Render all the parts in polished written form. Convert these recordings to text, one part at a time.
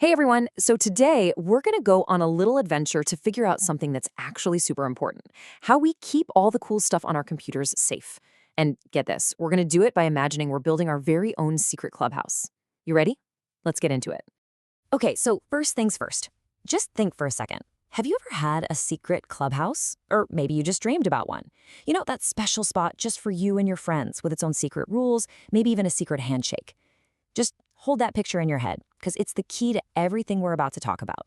Hey everyone, so today we're going to go on a little adventure to figure out something that's actually super important: how we keep all the cool stuff on our computers safe. And get this, we're going to do it by imagining we're building our very own secret clubhouse. You ready? Let's get into it. Okay, so first things first. Just think for a second. Have you ever had a secret clubhouse? Or maybe you just dreamed about one. You know, that special spot just for you and your friends with its own secret rules, maybe even a secret handshake. Just hold that picture in your head, because it's the key to everything we're about to talk about.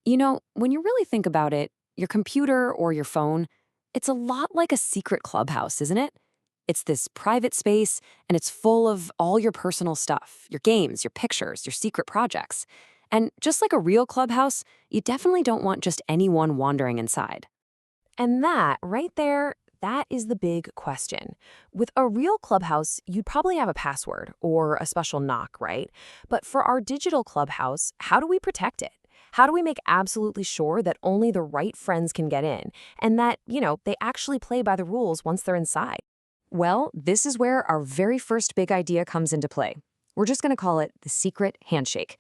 You know, when you really think about it, your computer or your phone, it's a lot like a secret clubhouse, isn't it? It's this private space, and it's full of all your personal stuff, your games, your pictures, your secret projects. And just like a real clubhouse, you definitely don't want just anyone wandering inside. And that, right there, that is the big question. With a real clubhouse, you'd probably have a password or a special knock, right? But for our digital clubhouse, how do we protect it? How do we make absolutely sure that only the right friends can get in and that, they actually play by the rules once they're inside? Well, this is where our very first big idea comes into play. We're just going to call it the secret handshake.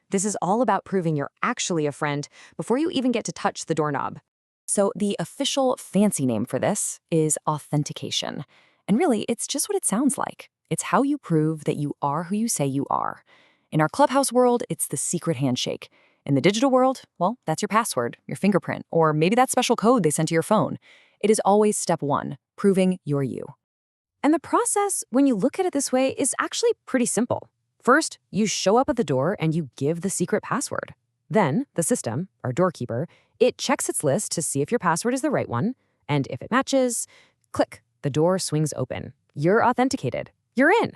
This is all about proving you're actually a friend before you even get to touch the doorknob. So the official fancy name for this is authentication. And really, it's just what it sounds like. It's how you prove that you are who you say you are. In our Clubhouse world, it's the secret handshake. In the digital world, well, that's your password, your fingerprint, or maybe that special code they sent to your phone. It is always step one, proving you're you. And the process, when you look at it this way, is actually pretty simple. First, you show up at the door and you give the secret password. Then, the system, our doorkeeper, it checks its list to see if your password is the right one, and if it matches, click, the door swings open. You're authenticated. You're in.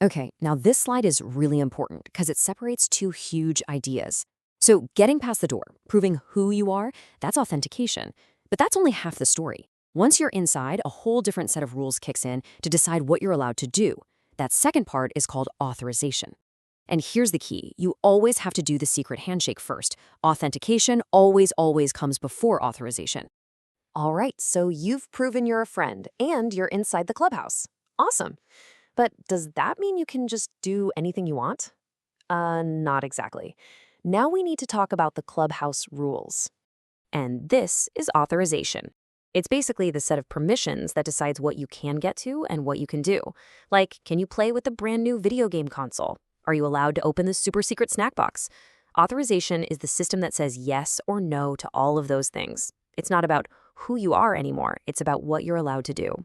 Okay, now this slide is really important because it separates two huge ideas. So getting past the door, proving who you are, that's authentication. But that's only half the story. Once you're inside, a whole different set of rules kicks in to decide what you're allowed to do. That second part is called authorization. And here's the key. You always have to do the secret handshake first. Authentication always comes before authorization. All right, so you've proven you're a friend and you're inside the clubhouse. Awesome. But does that mean you can just do anything you want? Not exactly. Now we need to talk about the clubhouse rules. And this is authorization. It's basically the set of permissions that decides what you can get to and what you can do. Like, can you play with the brand new video game console? Are you allowed to open the super secret snack box? Authorization is the system that says yes or no to all of those things. It's not about who you are anymore. It's about what you're allowed to do.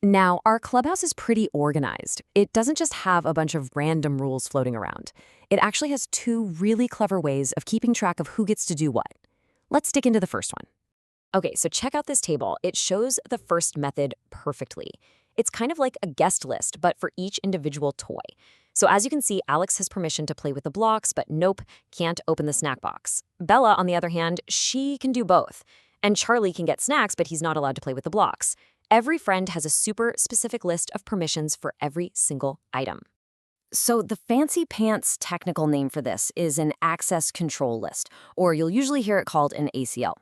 Now, our clubhouse is pretty organized. It doesn't just have a bunch of random rules floating around. It actually has two really clever ways of keeping track of who gets to do what. Let's dig into the first one. Okay, so check out this table. It shows the first method perfectly. It's kind of like a guest list, but for each individual toy. So as you can see, Alex has permission to play with the blocks, but nope, can't open the snack box. Bella, on the other hand, she can do both. And Charlie can get snacks, but he's not allowed to play with the blocks. Every friend has a super specific list of permissions for every single item. So the fancy pants technical name for this is an access control list, or you'll usually hear it called an ACL.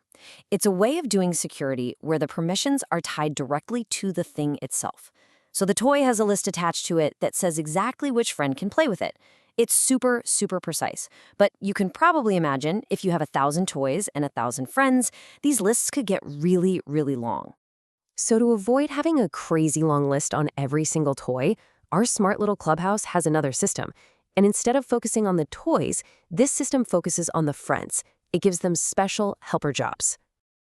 It's a way of doing security where the permissions are tied directly to the thing itself. So the toy has a list attached to it that says exactly which friend can play with it. It's super precise. But you can probably imagine if you have 1,000 toys and 1,000 friends, these lists could get really long. So to avoid having a crazy long list on every single toy, our smart little clubhouse has another system. And instead of focusing on the toys, this system focuses on the friends. It gives them special helper jobs.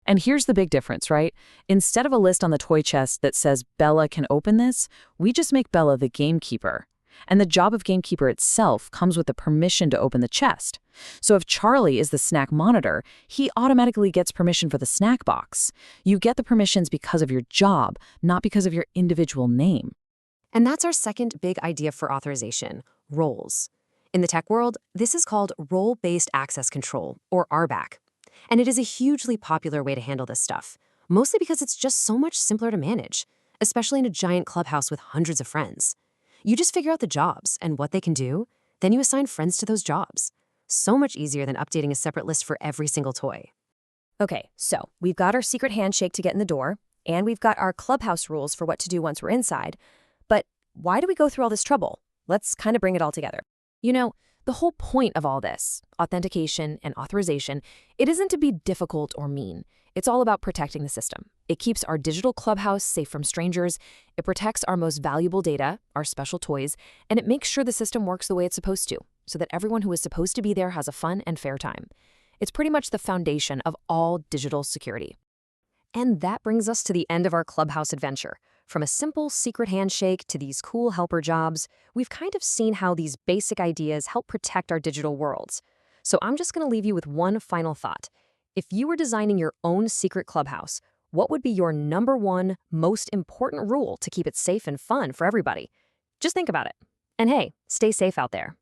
And here's the big difference, right? Instead of a list on the toy chest that says Bella can open this, we just make Bella the gamekeeper. And the job of gamekeeper itself comes with the permission to open the chest. So if Charlie is the snack monitor, he automatically gets permission for the snack box. You get the permissions because of your job, not because of your individual name. And that's our second big idea for authorization: roles. In the tech world, this is called role-based access control, or RBAC. And it is a hugely popular way to handle this stuff, mostly because it's just so much simpler to manage, especially in a giant clubhouse with hundreds of friends. You just figure out the jobs and what they can do, then you assign friends to those jobs. So much easier than updating a separate list for every single toy. Okay, so we've got our secret handshake to get in the door, and we've got our clubhouse rules for what to do once we're inside. But why do we go through all this trouble? Let's kind of bring it all together. You know, The whole point of all this, authentication and authorization, it isn't to be difficult or mean. It's all about protecting the system. It keeps our digital clubhouse safe from strangers, it protects our most valuable data, our special toys, and it makes sure the system works the way it's supposed to, so that everyone who is supposed to be there has a fun and fair time. It's pretty much the foundation of all digital security. And that brings us to the end of our Clubhouse adventure. From a simple secret handshake to these cool helper jobs, we've kind of seen how these basic ideas help protect our digital worlds. So I'm just going to leave you with one final thought. If you were designing your own secret clubhouse, what would be your number one most important rule to keep it safe and fun for everybody? Just think about it. And hey, stay safe out there.